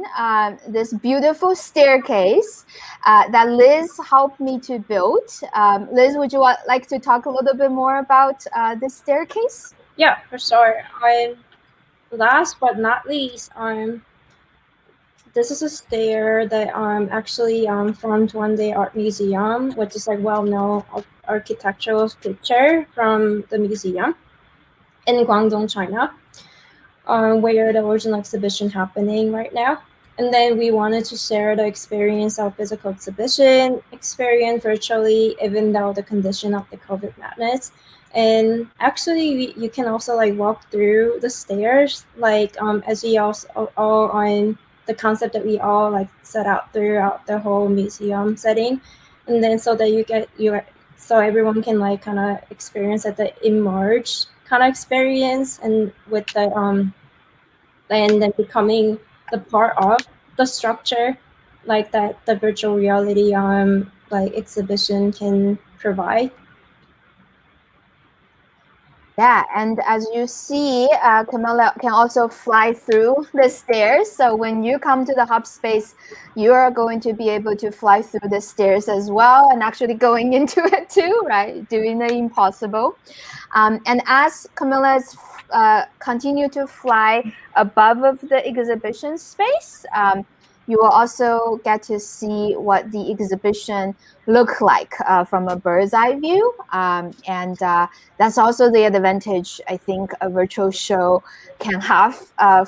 this beautiful staircase that Liz helped me to build. Liz, would you like to talk a little bit more about this staircase? Yeah, for sure. last but not least, this is a stair that actually from Duende Art Museum, which is like well-known architectural feature from the museum in Guangdong, China, where the original exhibition happening right now. And then we wanted to share the experience of physical exhibition experience virtually, even though the condition of the COVID madness. And actually, you can also like walk through the stairs, like as we also all on the concept that we all like set out throughout the whole museum setting, and then so that so everyone can like kind of experience at the immerse kind of experience, and with the and then becoming the part of the structure like that the virtual reality like exhibition can provide. Yeah, and as you see, Camilla can also fly through the stairs. So when you come to the hub space, you are going to be able to fly through the stairs as well, and actually going into it too, right? Doing the impossible. And as Camilla's continue to fly above of the exhibition space, you will also get to see what the exhibition look like from a bird's eye view. And that's also the advantage I think a virtual show can have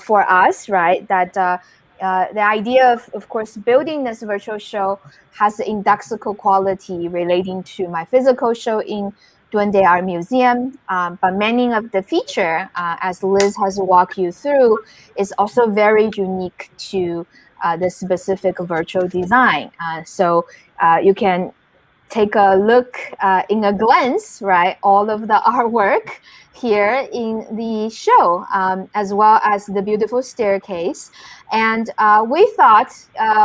for us, right? That the idea of course, building this virtual show has the indexical quality relating to my physical show in Duende Art Museum, but many of the feature, as Liz has walked you through, is also very unique to the specific virtual design. So you can take a look in a glance, right? All of the artwork here in the show, as well as the beautiful staircase. And we thought,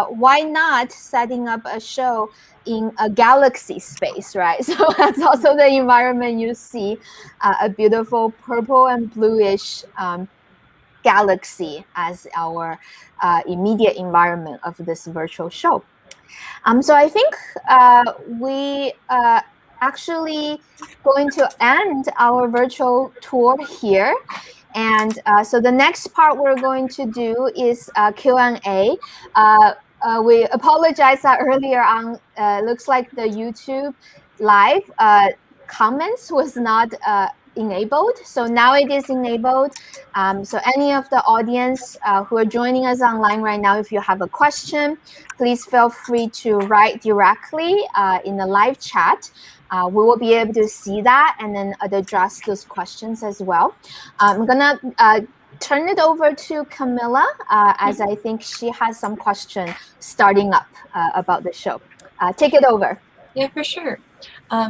why not setting up a show in a galaxy space, right? So that's also the environment you see, a beautiful purple and bluish galaxy as our immediate environment of this virtual show. So I think we actually going to end our virtual tour here. And so the next part we're going to do is Q&A. We apologize that earlier on, looks like the YouTube live comments was not enabled. So now it is enabled. So any of the audience who are joining us online right now, if you have a question, please feel free to write directly in the live chat. We will be able to see that and then address those questions as well. I'm gonna turn it over to Camilla, as I think she has some question starting up about the show. Take it over. Yeah, for sure.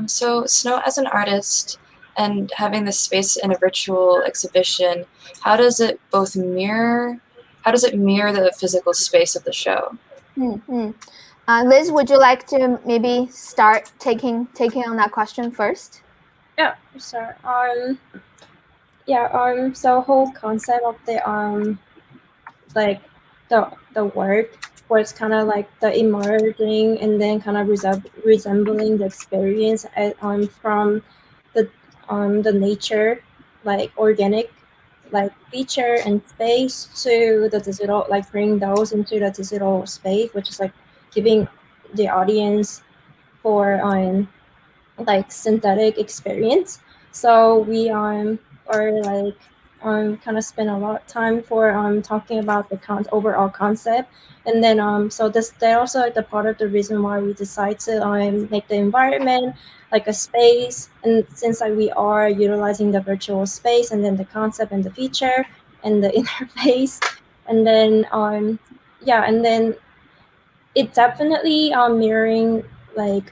So Snow, as an artist and having this space in a virtual exhibition, how does it mirror the physical space of the show? Liz, would you like to maybe start taking on that question first? Yeah, sure. So whole concept of the like the work was kind of like the emerging and then kind of resembling the experience from the nature, like organic like feature and space to the digital, like bring those into the digital space, which is like giving the audience for like synthetic experience. So we are like kind of spend a lot of time for talking about the overall concept, and then so that also like the part of the reason why we decide to make the environment like a space, and since like we are utilizing the virtual space and then the concept and the feature and the interface, and then and then it definitely mirroring like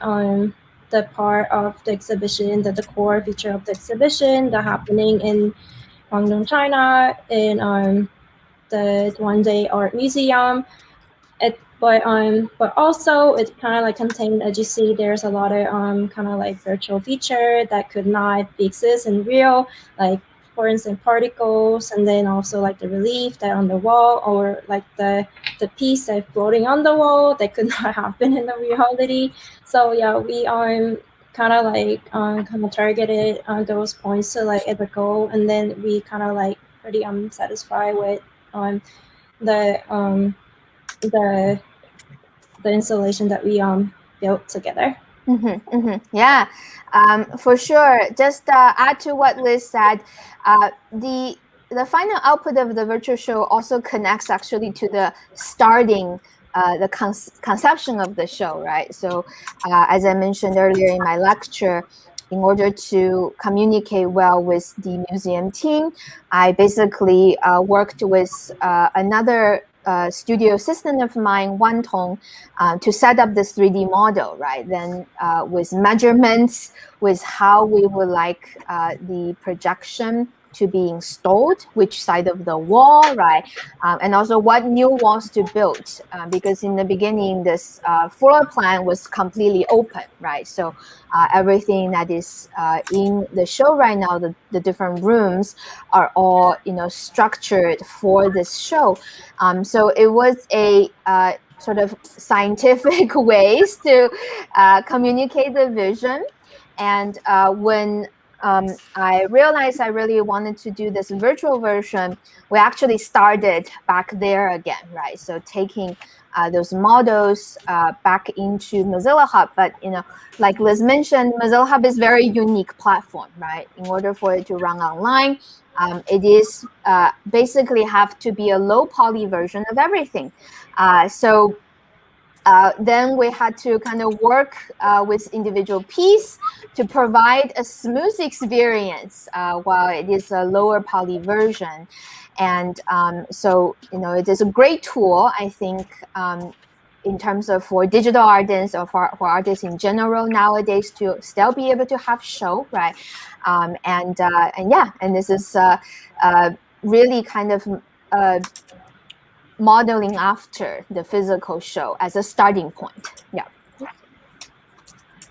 the part of the exhibition, the core feature of the exhibition that happening in Guangdong, China, in the Duende Art Museum. But also it kind of like contained, as you see, there's a lot of kind of like virtual feature that could not exist in real, like for instance particles, and then also like the relief that on the wall, or like the piece that floating on the wall that could not happen in the reality. So yeah, we kind of targeted those points to like at the goal, and then we kind of like pretty satisfied with the the installation that we built together. Yeah, for sure. Just add to what Liz said. The final output of the virtual show also connects actually to the starting, the conception of the show, right? So, as I mentioned earlier in my lecture, in order to communicate well with the museum team, I basically worked with another studio assistant of mine, Wan Tong, to set up this 3D model, right? Then with measurements, with how we would like the projection to be installed, which side of the wall, right? And also what new walls to build, because in the beginning, this floor plan was completely open, right? So everything that is in the show right now, the different rooms are all, structured for this show. So it was a sort of scientific ways to communicate the vision. And when I realized I really wanted to do this virtual version, we actually started back there again, right? So taking those models back into Mozilla Hub. But, like Liz mentioned, Mozilla Hub is very unique platform, right? In order for it to run online, it is basically have to be a low poly version of everything. So then we had to kind of work with individual piece to provide a smooth experience while it is a lower poly version. And so, it is a great tool, I think, in terms of for digital artists or for artists in general nowadays to still be able to have show, right? And this is really kind of modeling after the physical show as a starting point.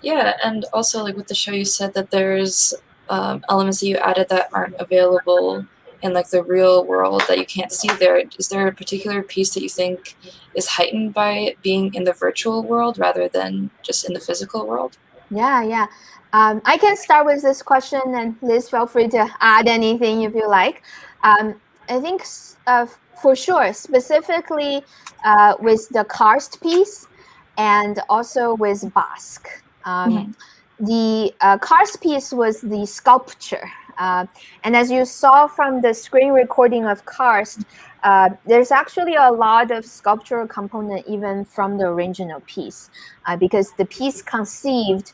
Yeah, and also like with the show, you said that there's elements that you added that aren't available in like the real world that you can't see there. Is there a particular piece that you think is heightened by it being in the virtual world rather than just in the physical world? Yeah. I can start with this question, and Liz, feel free to add anything if you like. I think for sure, specifically with the karst piece and also with Basque. The karst piece was the sculpture. And as you saw from the screen recording of karst, there's actually a lot of sculptural component even from the original piece, because the piece conceived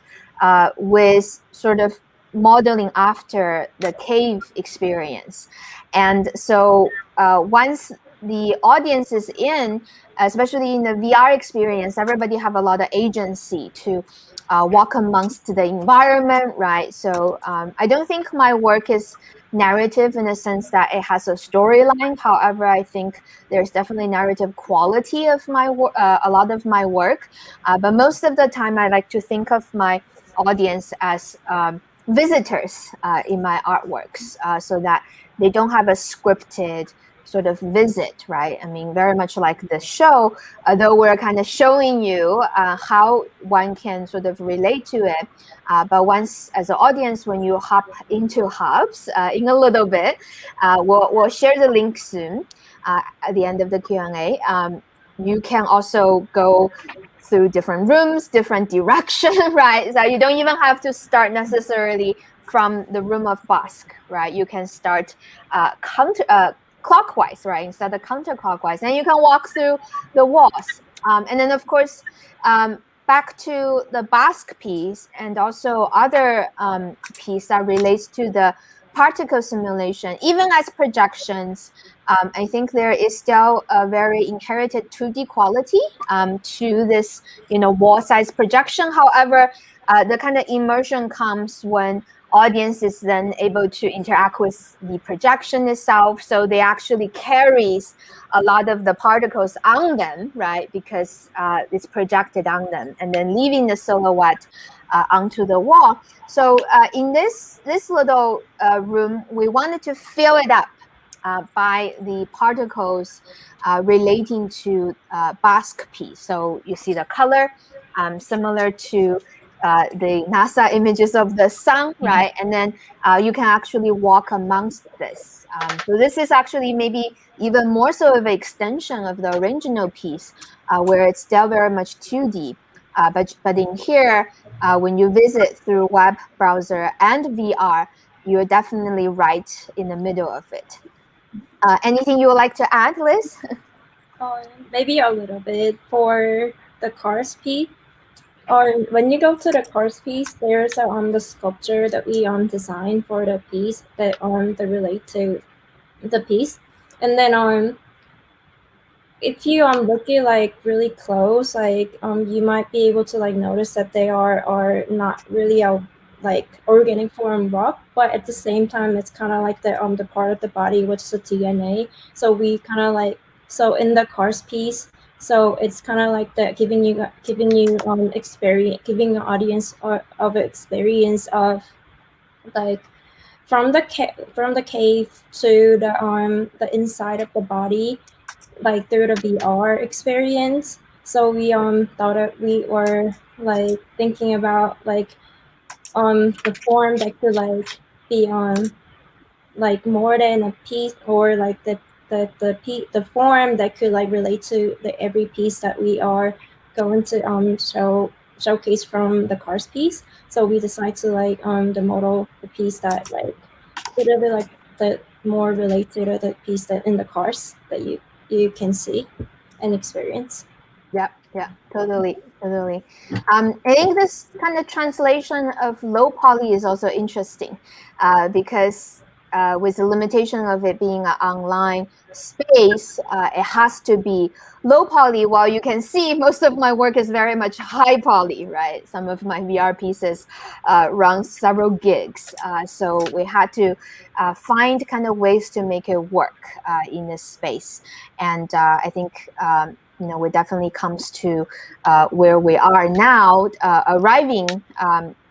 with sort of modeling after the cave experience. And so once the audience is in, especially in the VR experience, everybody have a lot of agency to walk amongst the environment, right? So I don't think my work is narrative in the sense that it has a storyline. However, I think there's definitely narrative quality of my work, a lot of my work. But most of the time, I like to think of my audience as visitors in my artworks, so that they don't have a scripted sort of visit, right? I mean, very much like the show, though we're kind of showing you how one can sort of relate to it. But once, as an audience, when you hop into Hubs in a little bit, we'll share the link soon at the end of the Q&A. You can also go through different rooms, different direction, right? So you don't even have to start necessarily from the room of Basque, right? You can start clockwise, right, instead of counterclockwise, and you can walk through the walls. And then, of course, back to the Basque piece and also other piece that relates to the particle simulation, even as projections, I think there is still a very inherited 2D quality to this, wall size projection. However, the kind of immersion comes when audience is then able to interact with the projection itself. So they actually carries a lot of the particles on them, right? Because it's projected on them and then leaving the silhouette onto the wall. So in this little room, we wanted to fill it up by the particles relating to Basque piece. So you see the color similar to the NASA images of the sun, right? And then you can actually walk amongst this. So this is actually maybe even more so of an extension of the original piece, where it's still very much 2D. But in here, when you visit through web browser and VR, you're definitely right in the middle of it. Anything you would like to add, Liz? Maybe a little bit for the cars piece. Or when you go to the cars piece, there's the sculpture that we designed for the piece that that relate to the piece, and then if you look it like really close, like you might be able to like notice that they are not really a like organic form rock, but at the same time it's kind of like the part of the body which is the DNA. So we kind of like, so in the cars piece, so it's kind of like that giving you experience, giving the audience of experience of like from the cave to the inside of the body, like through the VR experience. So we thought that we were like thinking about like the form that could like be like more than a piece, or like the form that could like relate to every piece that we are going to showcase from the cars piece. So we decided to like the piece that like literally like the more related to the piece that in the cars that you can see and experience. Yeah, totally. I think this kind of translation of low poly is also interesting, because with the limitation of it being an online space, it has to be low poly. While you can see most of my work is very much high poly, right? Some of my VR pieces run several gigs. So we had to find kind of ways to make it work in this space. And I think it definitely comes to where we are now, arriving,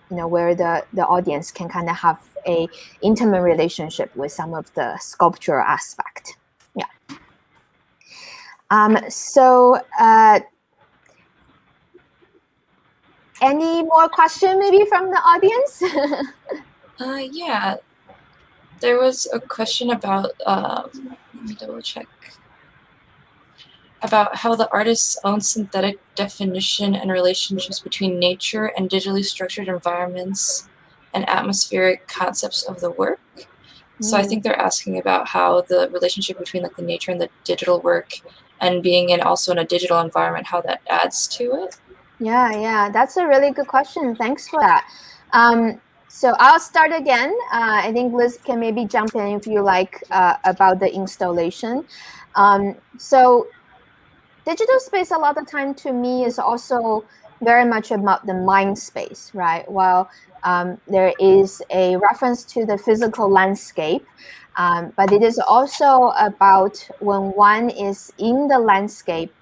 where the audience can kind of have a intimate relationship with some of the sculptural aspect. Yeah. So any more question maybe from the audience? Yeah, there was a question about, let me double check, about how the artist's own synthetic definition and relationships between nature and digitally structured environments and atmospheric concepts of the work. So I think they're asking about how the relationship between like the nature and the digital work and being also in a digital environment, how that adds to it. Yeah, that's a really good question. Thanks for that. So I'll start again. I think Liz can maybe jump in if you like about the installation. So digital space a lot of time to me is also very much about the mind space, right? While there is a reference to the physical landscape, but it is also about when one is in the landscape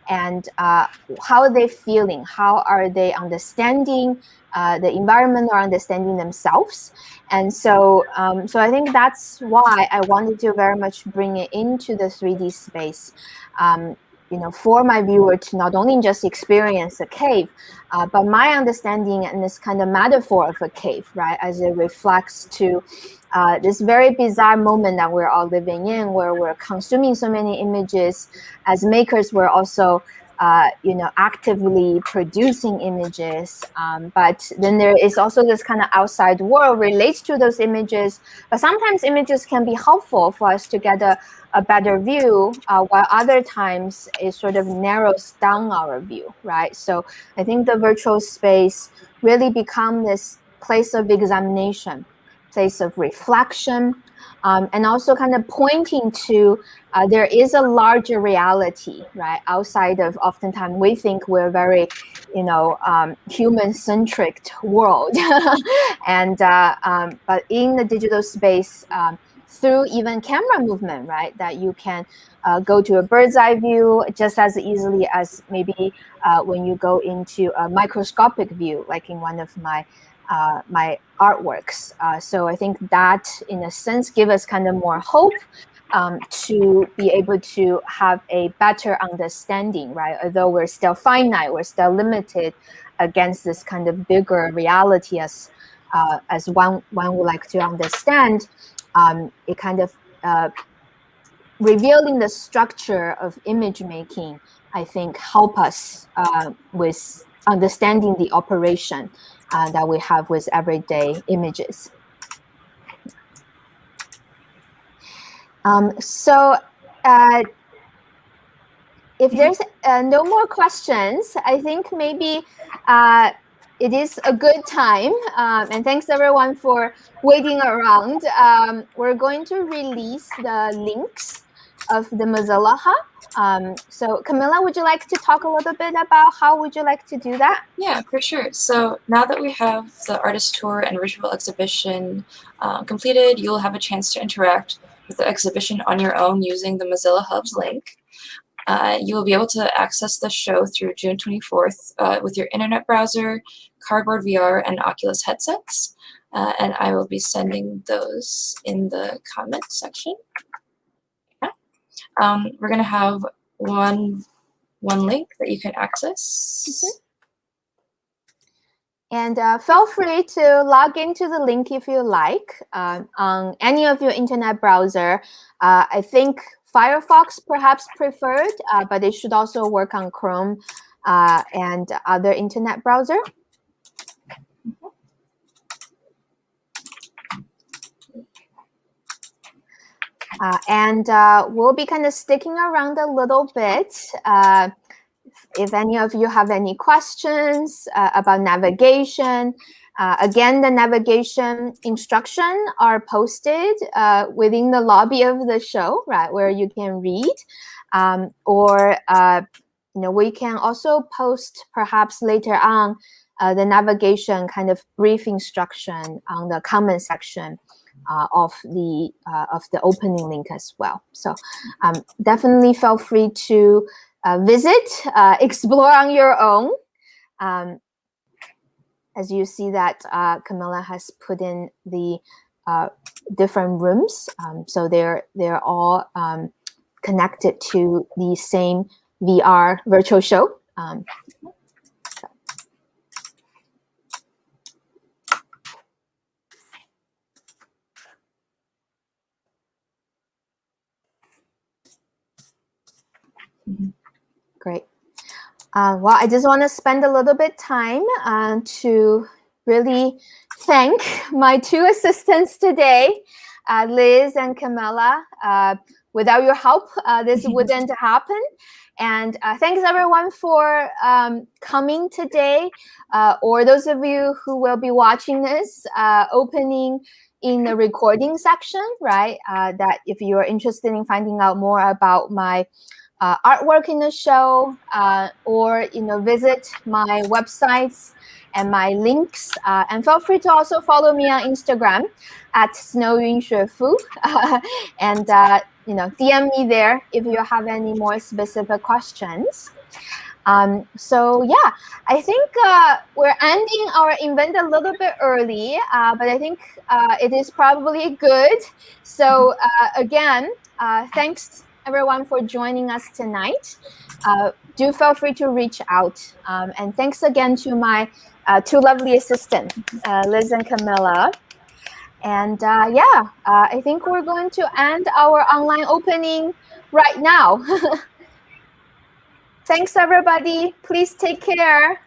and how are they feeling, how are they understanding the environment or understanding themselves. And so I think that's why I wanted to very much bring it into the 3D space, for my viewer to not only just experience a cave, but my understanding and this kind of metaphor of a cave, right, as it reflects to this very bizarre moment that we're all living in, where we're consuming so many images. As makers, we're also actively producing images, but then there is also this kind of outside world relates to those images. But sometimes images can be helpful for us to get a better view, while other times it sort of narrows down our view, right? So I think the virtual space really become this place of examination, place of reflection, and also kind of pointing to there is a larger reality, right? Outside of, oftentimes we think we're very, human-centric world, and but in the digital space, through even camera movement, right, that you can go to a bird's eye view just as easily as maybe when you go into a microscopic view, like in one of my artworks. So I think that, in a sense, gives us kind of more hope to be able to have a better understanding, right? Although we're still finite, we're still limited, against this kind of bigger reality as one would like to understand, it kind of revealing the structure of image making, I think, help us with understanding the operation that we have with everyday images. So if there's no more questions, I think maybe it is a good time. And thanks everyone for waiting around. We're going to release the links of the Mozilla Hub. So Kamile, would you like to talk a little bit about how would you like to do that? Yeah, for sure. So now that we have the artist tour and visual exhibition completed, you'll have a chance to interact with the exhibition on your own using the Mozilla Hubs link. You will be able to access the show through June 24th with your internet browser, Cardboard VR, and Oculus headsets. And I will be sending those in the comment section. Yeah. We're going to have one link that you can access. And feel free to log into the link if you like on any of your internet browser. I think Firefox perhaps preferred, but it should also work on Chrome and other internet browser. And we'll be kind of sticking around a little bit. If any of you have any questions about navigation, again, the navigation instructions are posted within the lobby of the show, right, where you can read. Or we can also post perhaps later on the navigation kind of brief instruction on the comment section of the opening link as well. So definitely feel free to visit, explore on your own. As you see that Kamile has put in the different rooms, so they're all connected to the same VR virtual show. Great. Well, I just want to spend a little bit time to really thank my two assistants today, Liz and Kamile. Without your help, this wouldn't happen. And thanks everyone for coming today, or those of you who will be watching this opening in the recording section, right? That if you are interested in finding out more about my artwork in the show, or visit my websites and my links, and feel free to also follow me on Instagram at Snow Yunxue Fu, and DM me there if you have any more specific questions. So yeah, I think we're ending our event a little bit early, but I think it is probably good. So again, thanks everyone for joining us tonight. Do feel free to reach out. And thanks again to my two lovely assistants, Liz and Kamile. And yeah, I think we're going to end our online opening right now. Thanks, everybody. Please take care.